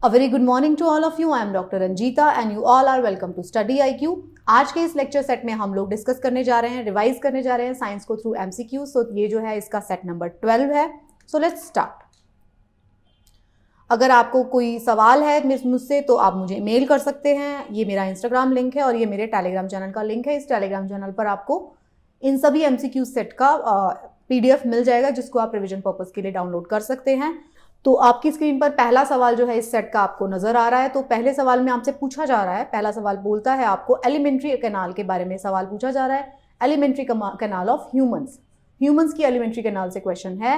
A very good morning to all of you. I am Dr. Ranjita and you all are welcome to Study IQ. आज के इस lecture set में हम लोग discuss करने जा रहे हैं, रिवाइज करने जा रहे हैं साइंस को थ्रू MCQ. सो ये जो है इसका सेट नंबर 12 है. So let's start. अगर आपको कोई सवाल है मुझसे तो आप मुझे मेल कर सकते हैं. ये मेरा इंस्टाग्राम लिंक है और ये मेरे टेलीग्राम चैनल का लिंक है. इस टेलीग्राम चैनल पर आपको इन सभी MCQ सेट का PDF मिल जाएगा जिसको आप रिविजन पर्पस के लिए डाउनलोड कर सकते हैं. तो आपकी स्क्रीन पर पहला सवाल जो है इस सेट का आपको नजर आ रहा है. तो पहले सवाल में आपसे पूछा जा रहा है, पहला सवाल बोलता है आपको एलिमेंट्री कैनाल के बारे में सवाल पूछा जा रहा है. एलिमेंट्री कैनाल ऑफ ह्यूमंस की एलिमेंट्री कैनाल से क्वेश्चन है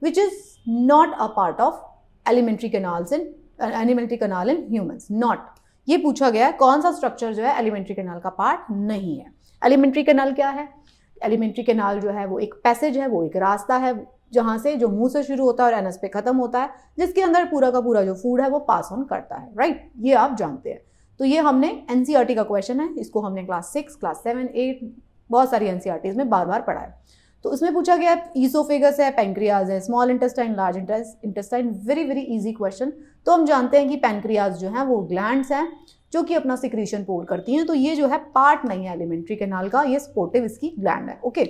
which is not a part of alimentary canal in humans. Not ये पूछा गया है कौन सा स्ट्रक्चर जो है एलिमेंट्री कैनाल का पार्ट नहीं है. एलिमेंट्री कैनाल क्या है? एलिमेंट्री कैनाल जो है वो एक पैसेज है, वो एक रास्ता है जहां से जो मुंह से शुरू होता है और एनस पे खत्म होता है, जिसके अंदर पूरा का पूरा जो फूड है वो पास ऑन करता है. राइट, ये आप जानते हैं. तो ये हमने NCERT का क्वेश्चन है. इसको हमने क्लास 6, क्लास 7, 8 बहुत सारी NCERTs में बार बार पढ़ा है. तो इसमें पूछा गया है ईसोफेगस है, पैंक्रियाज है, small intestine, large intestine. Very very easy question. तो हम जानते हैं कि पैंक्रियाज जो है वो ग्लैंड्स हैं जो कि अपना सिक्रीशन पोर करती हैं. तो ये जो है पार्ट नहीं है एलिमेंट्री कैनाल का, ये स्पोर्टिव इसकी ग्लैंड है. ओके,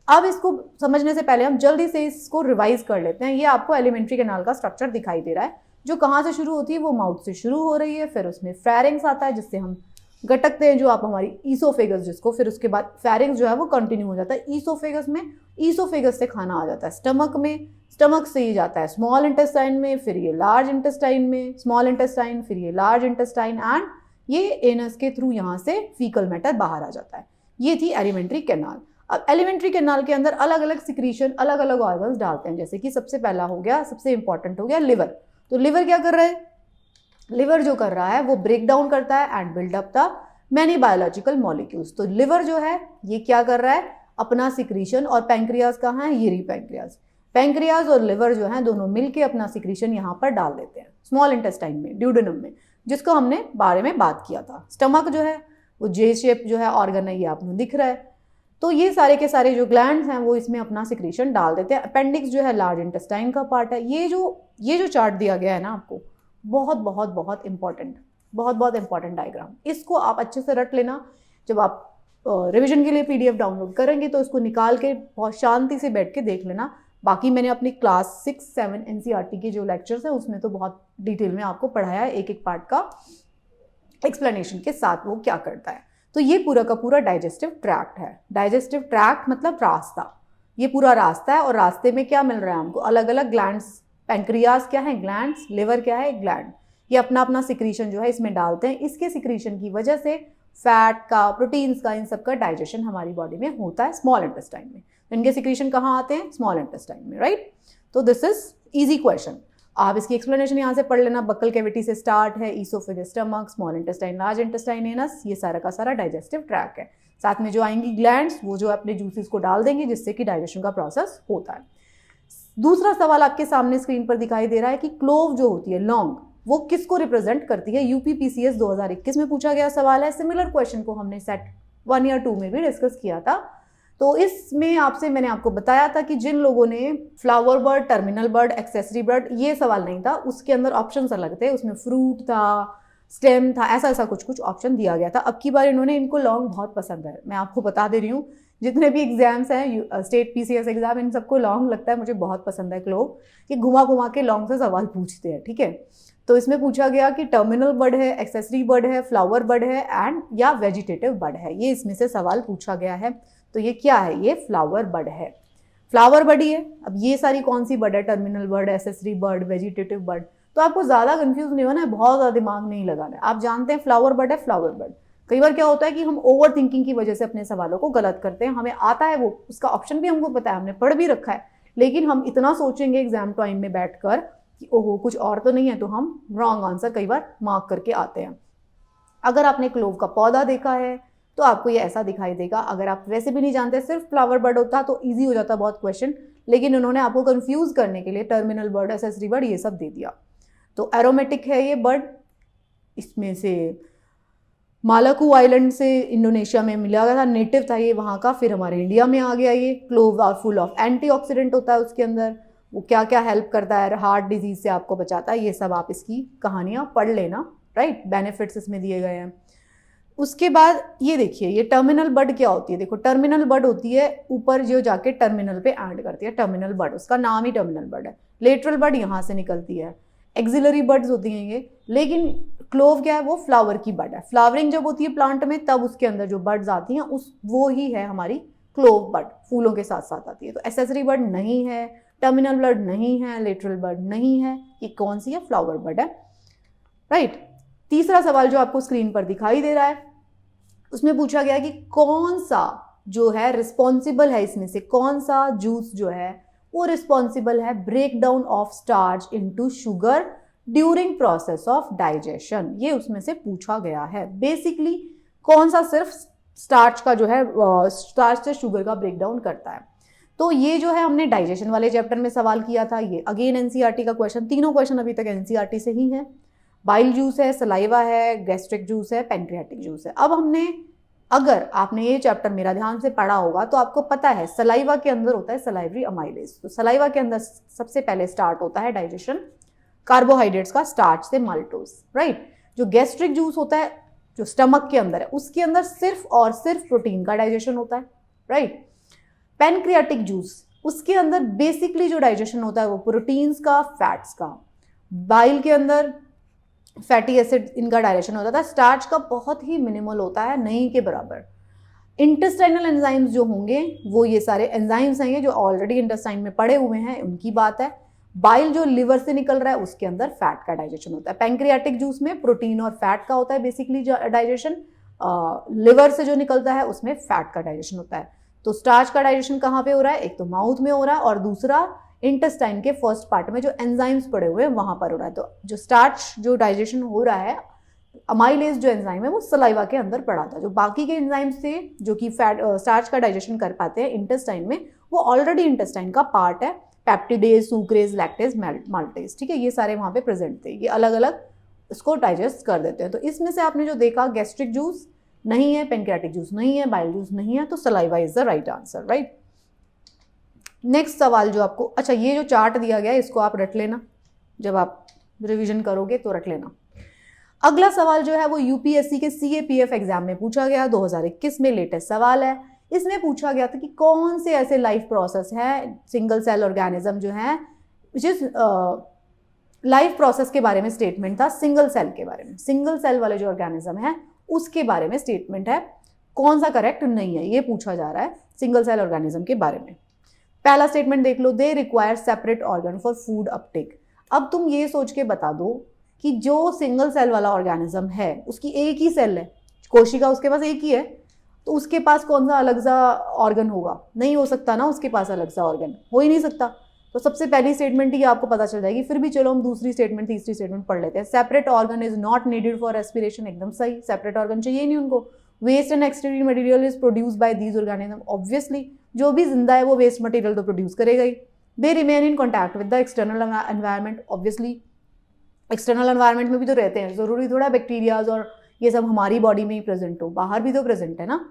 अब इसको समझने से पहले हम जल्दी से इसको रिवाइज कर लेते हैं. ये आपको एलिमेंट्री कैनाल का स्ट्रक्चर दिखाई दे रहा है जो कहाँ से शुरू होती है, वो माउथ से शुरू हो रही है. फिर उसमें फेरिंग्स आता है जिससे हम गटकते हैं, जो आप हमारी ईसोफेगस जिसको, फिर उसके बाद फेरिंग्स जो है वो कंटिन्यू हो जाता है ईसोफेगस में. ईसोफेगस से खाना आ जाता है स्टमक में, स्टमक से ये जाता है स्मॉल इंटेस्टाइन में, फिर ये लार्ज इंटेस्टाइन में, स्मॉल इंटेस्टाइन, फिर ये लार्ज इंटेस्टाइन एंड ये एनस के थ्रू यहाँ से फीकल मैटर बाहर आ जाता है. ये थी एलिमेंट्री कैनाल. अब एलिमेंट्री कैनाल के अंदर अलग अलग सिक्रीशन, अलग अलग ऑर्गन्स डालते हैं. जैसे कि सबसे पहला हो गया, सबसे इंपॉर्टेंट हो गया लिवर. तो लिवर क्या कर रहा है? लिवर जो कर रहा है वो ब्रेक डाउन करता है and build up the many biological molecules. तो लिवर जो है ये क्या कर रहा है? अपना सिक्रीशन. और पैंक्रियाज कहाँ है? ये रही पैंक्रियाज. पैंक्रियाज और लिवर जो है दोनों मिलके अपना सिक्रीशन यहाँ पर डाल देते हैं स्मॉल इंटेस्टाइन में, ड्यूडेनम में, जिसको हमने बारे में बात किया था. स्टमक जो है वो जे शेप जो है ऑर्गन है, ये आपको दिख रहा है. तो ये सारे के सारे जो ग्लैंड्स हैं वो इसमें अपना सिक्रीशन डाल देते हैं. अपेंडिक्स जो है लार्ज इंटेस्टाइन का पार्ट है. ये जो चार्ट दिया गया है ना आपको, बहुत बहुत बहुत इंपॉर्टेंट, बहुत बहुत इंपॉर्टेंट डायग्राम. इसको आप अच्छे से रट लेना. जब आप रिवीजन के लिए PDF डाउनलोड करेंगे तो इसको निकाल के बहुत शांति से बैठ के देख लेना. बाकी मैंने अपनी क्लास 6, 7 NCERT के जो लेक्चर्स हैं उसमें तो बहुत डिटेल में आपको पढ़ाया है, एक एक पार्ट का एक्सप्लेनेशन के साथ वो क्या करता है. तो ये पूरा का पूरा डाइजेस्टिव ट्रैक्ट है. डाइजेस्टिव ट्रैक्ट मतलब रास्ता. ये पूरा रास्ता है और रास्ते में क्या मिल रहा है हमको? अलग अलग ग्लैंड्स. पैंक्रियाज क्या है? ग्लैंड्स. लिवर क्या है? ग्लैंड. ये अपना अपना सिक्रीशन जो है इसमें डालते हैं. इसके सिक्रीशन की वजह से फैट का, प्रोटीन्स का, इन सब का डाइजेशन हमारी बॉडी में होता है स्मॉल इंटेस्टाइन में. तो इनके सिक्रीशन कहाँ आते हैं? स्मॉल इंटेस्टाइन में. राइट. तो दिस इज इजी क्वेश्चन. आप इसकी एक्सप्लेनेशन यहाँ से पढ़ लेना. बक्कल कैविटी से स्टार्ट है, oesophagus, stomach, small intestine, large intestine, anus, ये सारा का सारा डाइजेस्टिव ट्रैक है. साथ में जो आएंगी ग्लैंड्स, वो जो अपने जूसेस को डाल देंगे जिससे कि डाइजेशन का प्रोसेस होता है. दूसरा सवाल आपके सामने स्क्रीन पर दिखाई दे रहा है कि क्लोव जो होती है, लौंग, वो किसको रिप्रेजेंट करती है? UPPCS 2021 में पूछा गया सवाल है. सिमिलर क्वेश्चन को हमने सेट 1 या 2 में भी डिस्कस किया था. तो इसमें मैंने आपको बताया था कि जिन लोगों ने flower bird, terminal bud, accessory bird, ये सवाल नहीं था, उसके अंदर ऑप्शंस अलग थे. उसमें फ्रूट था, स्टेम था, ऐसा कुछ ऑप्शन दिया गया था. अब की बार इन्होंने, इनको लॉन्ग बहुत पसंद है. मैं आपको बता दे रही हूँ, जितने भी एग्जाम्स हैं, स्टेट PCS एग्जाम, इन सबको लॉन्ग लगता है. मुझे बहुत पसंद है क्लोव, कि घुमा घुमा के लॉन्ग से सवाल पूछते हैं. ठीक है. तो इसमें पूछा गया कि टर्मिनल बर्ड है, एक्सेसरी बर्ड है, फ्लावर बर्ड है एंड या वेजिटेटिव बर्ड है. ये इसमें से सवाल पूछा गया है. तो ये क्या है? ये फ्लावर बर्ड है. फ्लावर बर्ड ही है. अब ये सारी कौन सी बर्ड है? Terminal bud, accessory bird, vegetative bird. तो आपको ज्यादा कंफ्यूज नहीं होना है, बहुत ज्यादा दिमाग नहीं लगाना है. आप जानते हैं फ्लावर बर्ड है, फ्लावर बर्ड. कई बार क्या होता है कि हम ओवर थिंकिंग की वजह से अपने सवालों को गलत करते हैं. हमें आता है, वो उसका ऑप्शन भी हमको पता है, हमने पढ़ भी रखा है, लेकिन हम इतना सोचेंगे एग्जाम टाइम में बैठकर कि ओहो कुछ और तो नहीं है, तो हम रॉन्ग आंसर कई बार मार्क करके आते हैं. अगर आपने क्लोव का पौधा देखा है तो आपको ये ऐसा दिखाई देगा. अगर आप वैसे भी नहीं जानते, सिर्फ फ्लावर बर्ड होता तो इजी हो जाता बहुत क्वेश्चन, लेकिन उन्होंने आपको कंफ्यूज करने के लिए टर्मिनल बर्ड, एक्सेसरी बर्ड, ये सब दे दिया. तो एरोमेटिक है ये बर्ड. इसमें से मालाकू आइलैंड से इंडोनेशिया में मिला गया था, नेटिव था ये वहाँ का, फिर हमारे इंडिया में आ गया. ये clove are full of antioxidant होता है उसके अंदर. वो क्या क्या हेल्प करता है, हार्ट डिजीज से आपको बचाता है, ये सब आप इसकी कहानियाँ पढ़ लेना, राइट। बेनिफिट्स इसमें दिए गए हैं। उसके बाद ये देखिए, ये टर्मिनल बड क्या होती है, देखो टर्मिनल बड होती है ऊपर जो जाके टर्मिनल पे एंड करती है, टर्मिनल बड, उसका नाम ही टर्मिनल बड है। लेटरल बड यहाँ से निकलती है, एक्सिलरी बड्स होती हैं ये। लेकिन क्लोव क्या है, वो फ्लावर की बड है। फ्लावरिंग जब होती है प्लांट में तब उसके अंदर जो बड्स आती हैं वो ही है हमारी क्लोव बड, फूलों के साथ साथ आती है। तो एसेसरी बड नहीं है, टर्मिनल बड नहीं है, लेटरल बड नहीं है, ये कौन सी है, फ्लावर बड है, राइट। तीसरा सवाल जो आपको स्क्रीन पर दिखाई दे रहा है, उसमें पूछा गया कि कौन सा जो है रिस्पॉन्सिबल है, इसमें से कौन सा जूस जो है वो रिस्पॉन्सिबल है break down of starch into sugar during process of digestion. ये उसमें से पूछा गया है। बेसिकली कौन सा सिर्फ स्टार्च का जो है स्टार्च से शुगर का ब्रेक डाउन करता है। तो ये जो है हमने डाइजेशन वाले चैप्टर में सवाल किया था, ये अगेन एनसीईआरटी का क्वेश्चन, तीनों क्वेश्चन अभी तक एनसीईआरटी से ही है। बाइल जूस है, सलाइवा है, गैस्ट्रिक जूस है, पैंक्रियाटिक जूस है। अब हमने, अगर आपने ये चैप्टर मेरा ध्यान से पढ़ा होगा तो आपको पता है सलाइवा के अंदर होता है सलाइवरी अमाइलेज। तो सलाइवा के अंदर सबसे पहले स्टार्ट होता है डाइजेशन कार्बोहाइड्रेट्स का स्टार्च से माल्टोज, राइट। जो गैस्ट्रिक जूस होता है जो स्टमक के अंदर है, उसके अंदर सिर्फ और सिर्फ प्रोटीन का डाइजेशन होता है, राइट। पैनक्रियाटिक जूस, उसके अंदर बेसिकली जो डाइजेशन होता है वो प्रोटीन्स का, फैट्स का। बाइल के अंदर फैटी एसिड इनका डायरेक्शन होता था, स्टार्च का बहुत ही मिनिमल होता है, नहीं के बराबर। इंटेस्टाइनल एंजाइम्स जो होंगे वो ये सारे एंजाइम्स हैं जो ऑलरेडी इंटेस्टाइन में पड़े हुए हैं, उनकी बात है। बाइल जो लिवर से निकल रहा है उसके अंदर फैट का डाइजेशन होता है। पैंक्रियाटिक जूस में प्रोटीन और फैट का होता है बेसिकली डाइजेशन, लिवर से जो निकलता है उसमें फैट का डाइजेशन होता है। तो स्टार्च का डाइजेशन कहाँ पे हो रहा है, एक तो माउथ में हो रहा है और दूसरा इंटेस्टाइन के फर्स्ट पार्ट में जो एंजाइम्स पड़े हुए हैं वहां पर हो रहा है। तो जो स्टार्च जो डाइजेशन हो रहा है, अमाइलेज जो एंजाइम है वो सलाइवा के अंदर पड़ा था। जो बाकी के एंजाइम्स थे जो कि फैट स्टार्च का डाइजेशन कर पाते हैं इंटेस्टाइन में, वो ऑलरेडी इंटेस्टाइन का पार्ट है। पैप्टिडेज, सुक्रेज, लैक्टेज, माल्टेज, ठीक है, ये सारे वहां पे प्रेजेंट थे, ये अलग अलग इसको डाइजेस्ट कर देते हैं। तो इसमें से आपने जो देखा, गैस्ट्रिक जूस नहीं है, पैंक्रियाटिक जूस नहीं है, बाइल जूस नहीं है, तो saliva is the right answer, right. Next सवाल जो आपको, अच्छा ये जो चार्ट दिया गया है इसको आप रट लेना, जब आप रिवीजन करोगे तो रट लेना। अगला सवाल जो है वो यूपीएससी के सीएपीएफ एग्जाम में पूछा गया, 2021 में लेटेस्ट सवाल है। इसमें पूछा गया था कि कौन से ऐसे लाइफ प्रोसेस है, सिंगल सेल ऑर्गेनिज्म जो है, जिस लाइफ प्रोसेस के बारे में स्टेटमेंट था, सिंगल सेल के बारे में, सिंगल सेल वाले जो ऑर्गेनिज्म है उसके बारे में स्टेटमेंट है, कौन सा करेक्ट नहीं है, ये पूछा जा रहा है सिंगल सेल ऑर्गेनिज्म के बारे में। पहला स्टेटमेंट देख लो, they require separate organ for food uptake. अब तुम ये सोच के बता दो कि जो सिंगल सेल वाला ऑर्गेनिज्म है उसकी एक ही सेल है, कोशिका उसके पास एक ही है, तो उसके पास कौन सा अलग सा ऑर्गन होगा, नहीं हो सकता ना, उसके पास अलग सा ऑर्गन हो ही नहीं सकता। तो सबसे पहली स्टेटमेंट ही आपको पता चल जाएगी। फिर भी चलो हम दूसरी स्टेटमेंट, तीसरी स्टेटमेंट पढ़ लेते हैं। Separate organ is not needed for respiration, एकदम सही, सेपरेट ऑर्गन चाहिए नहीं उनको। Waste and exterior material is produce by these organism, obviously जो भी जिंदा है वो वेस्ट मटेरियल तो प्रोड्यूस करेगा ही। They remain in contact with the external environment, obviously external environment में भी तो रहते हैं, जरूरी थोड़ा बैक्टीरियाज और ये सब हमारी बॉडी में ही प्रेजेंट हो, बाहर भी तो प्रेजेंट है ना।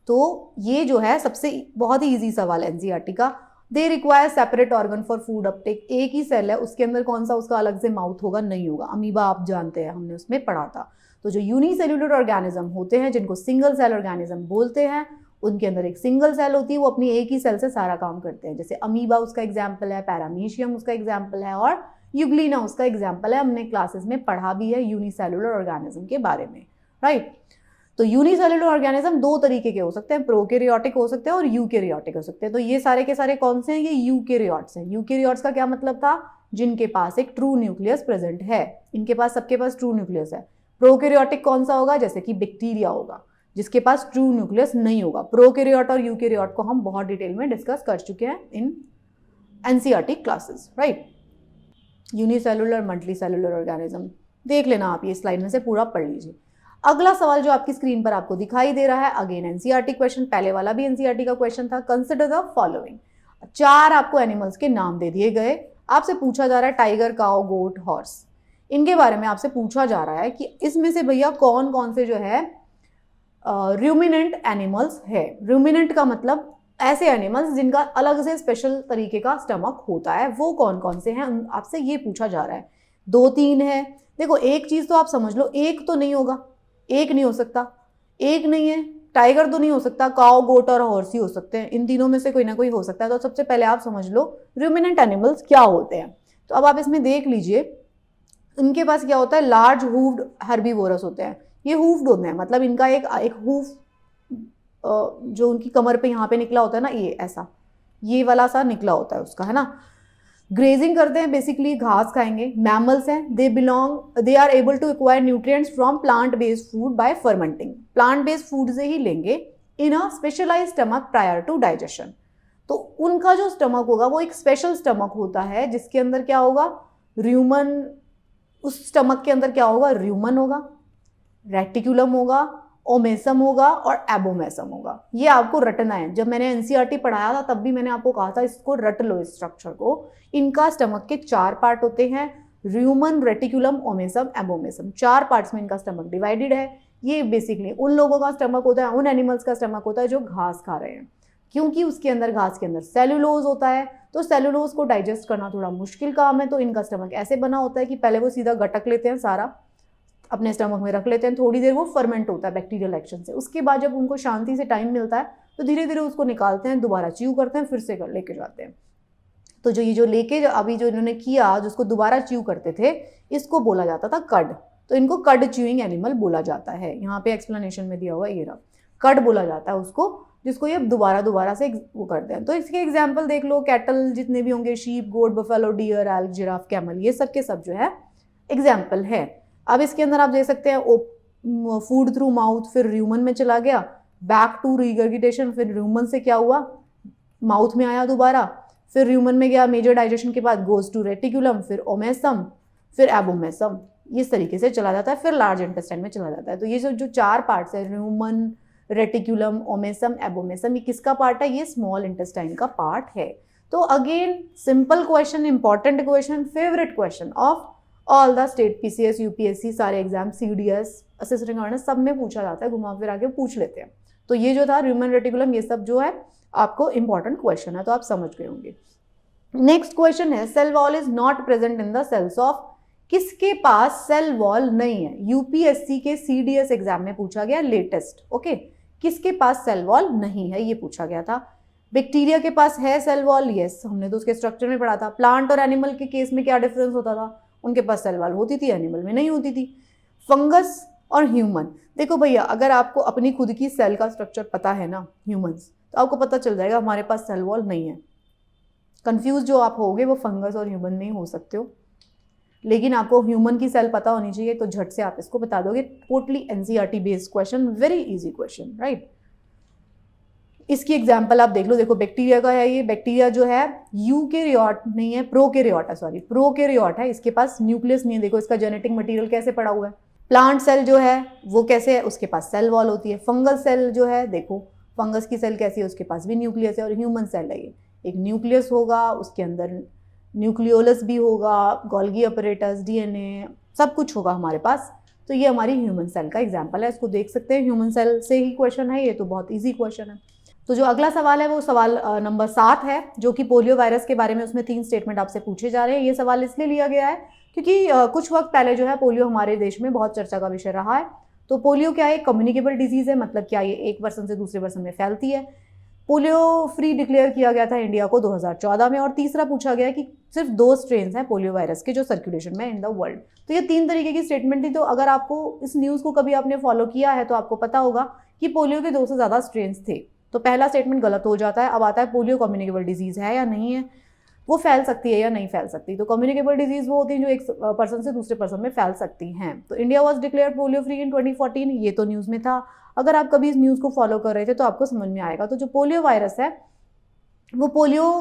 तो ये जो है सबसे बहुत ही ईजी सवाल है एनसीईआरटी का। दे require separate organ for food Uptake, एक ही सेल है उसके अंदर कौन सा उसका अलग से माउथ होगा, नहीं होगा। अमीबा आप जानते हैं, हमने उसमें पढ़ा था। तो जो यूनिसेल्युलर ऑर्गेनिज्म होते हैं जिनको सिंगल सेल ऑर्गेनिज्म बोलते हैं, उनके अंदर एक सिंगल सेल होती है, वो अपनी एक ही सेल से सारा काम करते हैं। जैसे अमीबा उसका एग्जाम्पल है, पैरामीशियम उसका एग्जाम्पल है और यूग्लिना उसका एग्जाम्पल है। हमने क्लासेस में पढ़ा भी है यूनिसेल्युलर ऑर्गेनिज्म के बारे में, राइट। तो यूनिसेल्युलर ऑर्गेनिज्म दो तरीके के हो सकते हैं, प्रोकैरियोटिक हो सकते हैं और यूकैरियोटिक हो सकते हैं। तो ये सारे के सारे कौन से हैं, ये यूकैरियोट्स हैं। यूकैरियोट्स का क्या मतलब था, जिनके पास एक ट्रू न्यूक्लियस प्रेजेंट है, इनके पास सबके पास ट्रू न्यूक्लियस है। प्रोकैरियोटिक कौन सा होगा, जैसे कि बैक्टीरिया होगा जिसके पास ट्रू न्यूक्लियस नहीं होगा। प्रोकैरियोट और यूकैरियोट को हम बहुत डिटेल में डिस्कस कर चुके हैं in NCERT classes, right. Unicellular, multicellular organism देख लेना आप, ये स्लाइड में से पूरा पढ़ लीजिए। अगला सवाल जो आपकी स्क्रीन पर आपको दिखाई दे रहा है, अगेन एनसीईआरटी क्वेश्चन, पहले वाला भी एनसीईआरटी का क्वेश्चन था। कंसिडर द फॉलोइंग, 4 आपको एनिमल्स के नाम दे दिए गए, आपसे पूछा जा रहा है टाइगर, काऊ, गोट, हॉर्स, इनके बारे में आपसे पूछा जा रहा है कि इसमें से भैया कौन कौन से जो है रूमिनेंट एनिमल्स है। रूमिनेंट का मतलब ऐसे एनिमल्स जिनका अलग से स्पेशल तरीके का स्टमक होता है, वो कौन कौन से हैं, आपसे ये पूछा जा रहा है। 2-3 है। देखो एक चीज तो आप समझ लो, एक तो नहीं होगा, एक नहीं हो सकता, एक नहीं है, टाइगर तो नहीं हो सकता, काऊ, गोट और हॉर्स ही हो सकते हैं, इन तीनों में से कोई ना कोई हो सकता है। तो सबसे पहले आप समझ लो रूमिनेंट एनिमल्स क्या होते हैं। तो अब आप इसमें देख लीजिए, इनके पास क्या होता है, लार्ज हूव्ड हर्बीवोरस होते हैं। ये हूव्ड होते हैं, मतलब इनका एक हूव जो उनकी कमर पे यहाँ पे निकला होता है ना, ये ऐसा, ये वाला सा निकला होता है उसका, है ना। ग्रेजिंग करते हैं, बेसिकली घास खाएंगे। मैमल्स हैं, they are able to acquire nutrients from plant based food by fermenting. Plant based food से ही लेंगे in a specialize stomach prior to digestion. तो उनका जो स्टमक होगा वो एक स्पेशल स्टमक होता है, जिसके अंदर क्या होगा, र्यूमन, उस स्टमक के अंदर क्या होगा, र्यूमन होगा, रेटिकुलम होगा, ओमेसम होगा और एबोमेसम होगा। ये आपको रटना है। जब मैंने एनसीईआरटी पढ़ाया था तब भी मैंने आपको कहा था इसको रट लो, इस स्ट्रक्चर को। इनका स्टमक के 4 पार्ट होते हैं, र्यूमन, रेटिकुलम, ओमेसम, एबोमेसम। 4 पार्ट्स में इनका स्टमक डिवाइडेड है। ये बेसिकली उन लोगों का स्टमक होता है, उन एनिमल्स का स्टमक होता है जो घास खा रहे हैं, क्योंकि उसके अंदर, घास के अंदर सेलुलोज होता है। तो सेलुलोज को डाइजेस्ट करना थोड़ा मुश्किल काम है। तो इनका स्टमक ऐसे बना होता है कि पहले वो सीधा गटक लेते हैं, सारा अपने स्टमक में रख लेते हैं, थोड़ी देर वो फर्मेंट होता है बैक्टीरियल एक्शन से। उसके बाद जब उनको शांति से टाइम मिलता है तो धीरे धीरे उसको निकालते हैं, दोबारा च्यू करते हैं, फिर से लेके जाते हैं। तो जो ये जो लेके अभी जो इन्होंने किया, जिसको दोबारा च्यू करते थे, इसको बोला जाता था कड। तो इनको कड च्यूइंग एनिमल बोला जाता है। यहाँ पे एक्सप्लेनेशन में दिया हुआ ये रहा, कड बोला जाता है उसको, जिसको ये दोबारा से वो करते हैं। तो इसके एग्जाम्पल देख लो, कैटल जितने भी होंगे, sheep, goat, buffalo, deer, elk, giraffe, camel, ये सब के सब जो है एग्जाम्पल है। अब इसके अंदर आप देख सकते हैं फूड थ्रू माउथ, फिर र्यूमन में चला गया, बैक टू रिगर्गिटेशन, फिर र्यूमन से क्या हुआ, माउथ में आया दोबारा, फिर र्यूमन में गया, मेजर डाइजेशन के बाद गोज टू रेटिकुलम, फिर ओमेसम, फिर एबोमेसम। इस तरीके से चला जाता है, फिर लार्ज इंटेस्टाइन में चला जाता है। तो ये जो 4 पार्ट्स है, र्यूमन, रेटिकुलम, ओमेसम, एबोमेसम, ये किसका पार्ट है, ये स्मॉल इंटेस्टाइन का पार्ट है। तो again simple question, important question, favourite question of all the state PCS, UPSC, सारे एग्जाम, सीडीएस, असिस्टेंट गवर्नर, सब में पूछा जाता है, घुमा फिरा के पूछ लेते हैं। तो ये जो था र्यूमन, रेटिकुलम, ये सब जो है आपको इंपॉर्टेंट क्वेश्चन है, तो आप समझ गए होंगे। नेक्स्ट क्वेश्चन है, cell wall is not present in the cells of, किसके पास सेल वॉल नहीं है। यूपीएससी के सीडीएस एग्जाम में पूछा गया लेटेस्ट, ओके, किसके पास सेल वॉल नहीं है, ये पूछा गया था। बैक्टीरिया के पास है सेल वॉल, यस, हमने तो उसके स्ट्रक्चर में पढ़ा था। प्लांट और एनिमल के केस में क्या डिफरेंस होता था, उनके पास सेल वॉल होती थी, एनिमल में नहीं होती थी। फंगस और ह्यूमन, देखो भैया, अगर आपको अपनी खुद की सेल का स्ट्रक्चर पता है ना, ह्यूमंस, तो आपको पता चल जाएगा हमारे पास सेल वॉल नहीं है। कंफ्यूज जो आप होगे वो फंगस और ह्यूमन में ही हो सकते हो, लेकिन आपको ह्यूमन की सेल पता होनी चाहिए, तो झट से आप इसको बता दोगे। Totally NCERT based question, very easy question, right. इसकी एग्जाम्पल आप देख लो, देखो बैक्टीरिया का है ये। बैक्टीरिया जो है यूकेरियोट नहीं है, प्रोकैरियोट है, इसके पास न्यूक्लियस नहीं है। देखो इसका जेनेटिक मटेरियल कैसे पड़ा हुआ है। प्लांट सेल जो है वो कैसे है, उसके पास सेल वॉल होती है। फंगल सेल जो है, देखो फंगस की सेल कैसी है, उसके पास भी न्यूक्लियस है। और ह्यूमन सेल है ये, एक न्यूक्लियस होगा, उसके अंदर न्यूक्लियोलस भी होगा, गोल्गी अपरेटस, डीएनए, सब कुछ होगा हमारे पास। तो ये हमारी ह्यूमन सेल का एग्जाम्पल है, इसको देख सकते हैं। ह्यूमन सेल से ही क्वेश्चन है ये, तो बहुत ईजी क्वेश्चन है। तो जो अगला सवाल है वो सवाल नंबर 7 है, जो कि पोलियो वायरस के बारे में, उसमें 3 स्टेटमेंट आपसे पूछे जा रहे हैं। ये सवाल इसलिए लिया गया है क्योंकि कुछ वक्त पहले जो है पोलियो हमारे देश में बहुत चर्चा का विषय रहा है। तो पोलियो क्या है, कम्युनिकेबल डिजीज है, मतलब क्या ये एक पर्सन से दूसरे पर्सन में फैलती है। पोलियो फ्री डिक्लेयर किया गया था इंडिया को 2014 में। और तीसरा पूछा गया कि सिर्फ 2 स्ट्रेन हैं पोलियो वायरस के जो सर्कुलेशन में इन द वर्ल्ड। तो ये 3 तरीके की स्टेटमेंट थी। तो अगर आपको इस न्यूज़ को कभी आपने फॉलो किया है तो आपको पता होगा कि पोलियो के 2 से ज़्यादा स्ट्रेन थे। तो पहला स्टेटमेंट गलत हो जाता है। अब आता है पोलियो कम्युनिकेबल डिजीज है या नहीं है, वो फैल सकती है या नहीं फैल सकती। तो कम्युनिकेबल डिजीज वो होती है जो एक पर्सन से दूसरे पर्सन में फैल सकती हैं। तो India was declared polio free in 2014, ये तो न्यूज़ में था। अगर आप कभी इस न्यूज़ को फॉलो कर रहे थे तो आपको समझ में आएगा। तो जो पोलियो वायरस है, वो पोलियो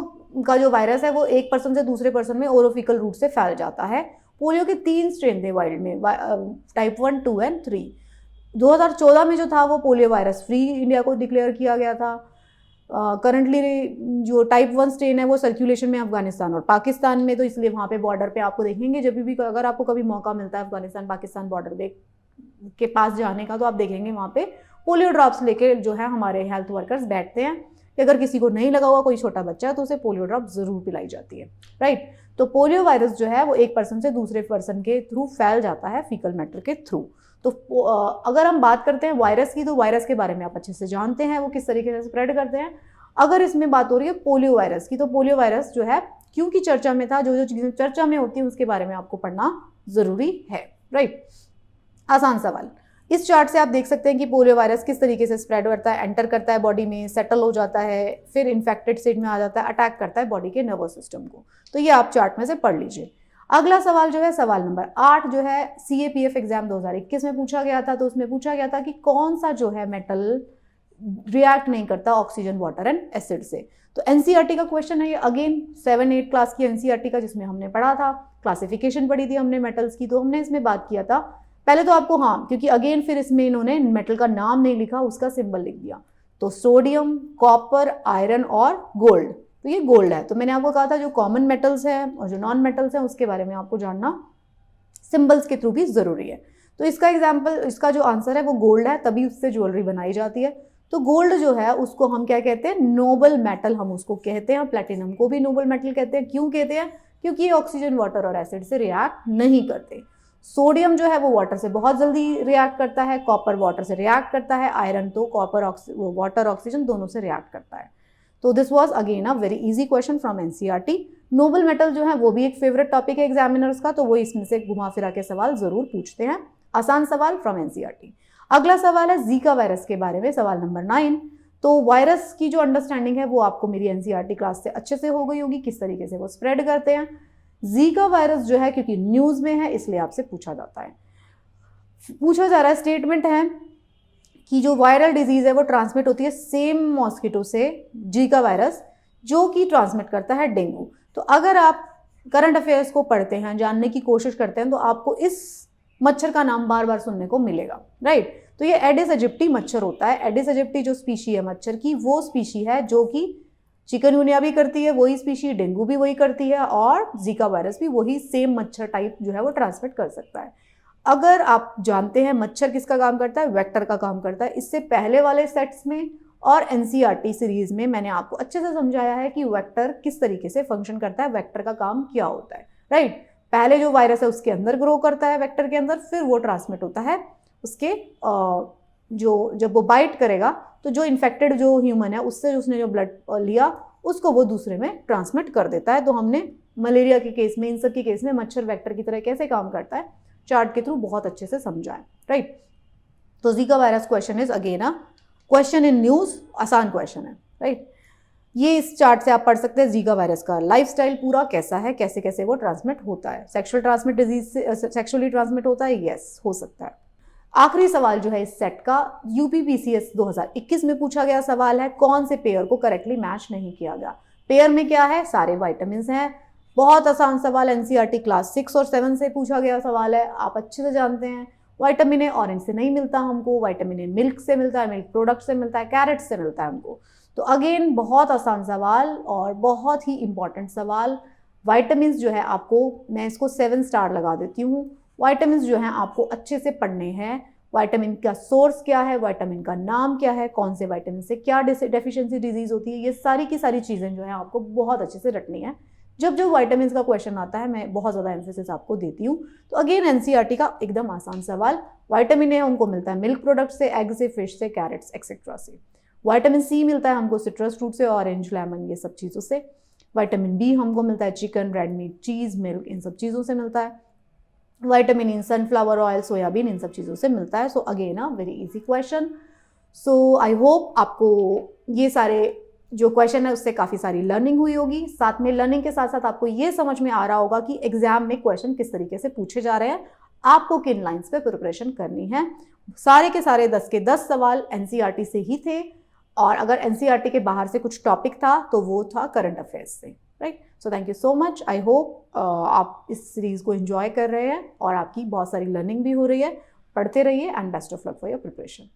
का जो वायरस है वो एक पर्सन से दूसरे पर्सन में ओरोफिकल रूट से फैल जाता है। पोलियो के 3 स्ट्रेन थे वर्ल्ड में, टाइप 1, 2 एंड 3। 2014 में जो था वो पोलियो वायरस फ्री इंडिया को डिक्लेयर किया गया था। करंटली जो टाइप 1 स्ट्रेन है वो सर्कुलेशन में अफगानिस्तान और पाकिस्तान में, तो इसलिए वहाँ पे बॉर्डर पे आपको देखेंगे जब भी, अगर आपको कभी मौका मिलता है अफगानिस्तान पाकिस्तान बॉर्डर के पास जाने का, तो आप देखेंगे वहाँ पे पोलियो ड्रॉप्स लेके जो है हमारे हेल्थ वर्कर्स बैठते हैं। कि अगर किसी को नहीं लगा हुआ, कोई छोटा बच्चा है, तो उसे पोलियो ड्रॉप जरूर पिलाई जाती है, राइट। तो पोलियो वायरस जो है वो एक पर्सन से दूसरे पर्सन के थ्रू फैल जाता है फीकल मैटर के थ्रू। तो अगर हम बात करते हैं वायरस की, तो वायरस के बारे में आप अच्छे से जानते हैं, वो किस तरीके से स्प्रेड करते हैं। अगर इसमें बात हो रही है पोलियो वायरस की, तो पोलियो वायरस जो है क्योंकि चर्चा में था, जो जो चीजें चर्चा में होती है उसके बारे में आपको पढ़ना जरूरी है, राइट। आसान सवाल, इस चार्ट से आप देख सकते हैं कि पोलियो वायरस किस तरीके से स्प्रेड करता है, एंटर करता है बॉडी में, सेटल हो जाता है, फिर इन्फेक्टेड स्टेट में आ जाता है, अटैक करता है बॉडी के नर्वस सिस्टम को। तो ये आप चार्ट में से पढ़ लीजिए। अगला सवाल जो है सवाल नंबर 8 जो है CAPF एग्जाम 2021 में पूछा गया था। तो उसमें पूछा गया था कि कौन सा जो है मेटल रिएक्ट नहीं करता ऑक्सीजन, वाटर एंड एसिड से। तो NCERT का क्वेश्चन है ये, अगेन 7-8 क्लास की NCERT का, जिसमें हमने पढ़ा था, क्लासिफिकेशन पढ़ी थी हमने मेटल्स की। तो हमने इसमें बात किया था पहले तो आपको, हाँ, क्योंकि अगेन फिर इसमें इन्होंने मेटल का नाम नहीं लिखा, उसका सिंबल लिख दिया। तो सोडियम, कॉपर, आयरन और गोल्ड। तो ये गोल्ड है। तो मैंने आपको कहा था जो कॉमन मेटल्स हैं और जो नॉन मेटल्स हैं उसके बारे में आपको जानना सिंबल्स के थ्रू भी जरूरी है। तो इसका एग्जाम्पल, इसका जो आंसर है वो गोल्ड है, तभी उससे ज्वेलरी बनाई जाती है। तो गोल्ड जो है उसको हम क्या कहते हैं, नोबल मेटल हम उसको कहते हैं। प्लेटिनम को भी नोबल मेटल कहते हैं। क्यों कहते हैं? क्योंकि ये ऑक्सीजन, वाटर और एसिड से रिएक्ट नहीं करते। सोडियम जो है वो वाटर से बहुत जल्दी रिएक्ट करता है, कॉपर वाटर से रिएक्ट करता है, आयरन तो कॉपर, वाटर, ऑक्सीजन दोनों से रिएक्ट करता है। तो this was again a very easy question from NCERT। Nobel metal जो है वो भी एक फेवरेट टॉपिक है एग्जामिनर्स का, तो वो इसमें से घुमा फिरा के सवाल जरूर पूछते हैं। आसान सवाल फ्रॉम NCERT। अगला सवाल है जीका वायरस के बारे में, सवाल नंबर 9। तो वायरस की जो अंडरस्टैंडिंग है वो आपको मेरी NCERT क्लास से अच्छे से हो गई होगी, किस तरीके से वो स्प्रेड करते हैं। जीका वायरस जो है क्योंकि न्यूज में है इसलिए आपसे पूछा जाता है, पूछा जा रहा है, स्टेटमेंट है कि जो वायरल डिजीज है वो ट्रांसमिट होती है सेम मॉस्किटो से, जीका वायरस, जो कि ट्रांसमिट करता है डेंगू। तो अगर आप करंट अफेयर्स को पढ़ते हैं, जानने की कोशिश करते हैं, तो आपको इस मच्छर का नाम बार बार सुनने को मिलेगा, राइट। तो ये एडिस एजिप्टी मच्छर होता है। एडिस एजिप्टी जो स्पीशी है मच्छर की, वो स्पीशी है जो कि चिकनगुनिया भी करती है, वही स्पीशी, डेंगू भी वही करती है, और जीका वायरस भी वही सेम मच्छर टाइप जो है वो ट्रांसमिट कर सकता है। अगर आप जानते हैं मच्छर किसका काम करता है, वेक्टर का काम करता है। इससे पहले वाले सेट्स में और NCERT सीरीज में मैंने आपको अच्छे से समझाया है कि वेक्टर किस तरीके से फंक्शन करता है, वेक्टर का काम क्या होता है, राइट। पहले जो वायरस है उसके अंदर ग्रो करता है वेक्टर के अंदर, फिर वो ट्रांसमिट होता है उसके जो, जब वो बाइट करेगा तो जो इन्फेक्टेड जो ह्यूमन है उससे उसने जो ब्लड लिया उसको वो दूसरे में ट्रांसमिट कर देता है। तो हमने मलेरिया के केस में, इन सब के केस में मच्छर वेक्टर की तरह कैसे काम करता है चार्ट के थ्रू बहुत अच्छे से समझा है, राइट। तो Zika virus question is again a question in news, आसान क्वेश्चन है, राइट। ये इस चार्ट से आप पढ़ सकते हैं जीका वायरस का लाइफस्टाइल पूरा कैसा है, कैसे कैसे वो ट्रांसमिट होता है। सेक्सुअल ट्रांसमिट डिजीज से सेक्सुअली ट्रांसमिट होता है, यस, हो सकता है। आखिरी सवाल जो है इस सेट का, UPPCS 2021 में पूछा गया सवाल है, कौन से पेयर को करेक्टली मैच नहीं किया गया। पेयर में क्या है, सारे वाइटामिन हैं। बहुत आसान सवाल, NCERT क्लास 6 और 7 से पूछा गया सवाल है, आप अच्छे से जानते हैं। विटामिन ए ऑरेंज से नहीं मिलता हमको, विटामिन ए मिल्क से मिलता है, मिल्क प्रोडक्ट से मिलता है, कैरेट से मिलता है हमको। तो अगेन बहुत आसान सवाल और बहुत ही इंपॉर्टेंट सवाल। विटामिन जो है आपको, मैं इसको 7 स्टार लगा देती हूँ। विटामिन जो हैं आपको अच्छे से पढ़ने हैं। विटामिन का सोर्स क्या है, विटामिन का नाम क्या है, कौन से विटामिन से क्या डेफिशिएंसी डिजीज होती है, ये सारी की सारी चीज़ें जो है आपको बहुत अच्छे से रटनी है। जब जब विटामिन का क्वेश्चन आता है मैं बहुत ज़्यादा एम्फेसिस आपको देती हूँ। तो अगेन NCERT का एकदम आसान सवाल, विटामिन ए हमको मिलता है मिल्क प्रोडक्ट से, एग से, फिश से, कैरेट्स एक्सेट्रा से। विटामिन सी मिलता है हमको सिट्रस फ्रूट से, ऑरेंज, लेमन, ये सब चीज़ों से। विटामिन बी हमको मिलता है chicken, red meat, cheese, milk, इन सब चीज़ों से मिलता है। विटामिन इन सनफ्लावर ऑयल, सोयाबीन, इन सब चीज़ों से मिलता है। So again a very easy question. So I hope आपको ये सारे जो क्वेश्चन है उससे काफ़ी सारी लर्निंग हुई होगी। साथ में लर्निंग के साथ साथ आपको ये समझ में आ रहा होगा कि एग्जाम में क्वेश्चन किस तरीके से पूछे जा रहे हैं, आपको किन लाइंस पे प्रिपरेशन करनी है। सारे के सारे 10 के 10 सवाल NCERT से ही थे, और अगर NCERT के बाहर से कुछ टॉपिक था तो वो था करंट अफेयर्स से, right. So thank you so much. I hope आप इस सीरीज को एंजॉय कर रहे हैं और आपकी बहुत सारी लर्निंग भी हो रही है। पढ़ते रहिए and best of luck for your preparation.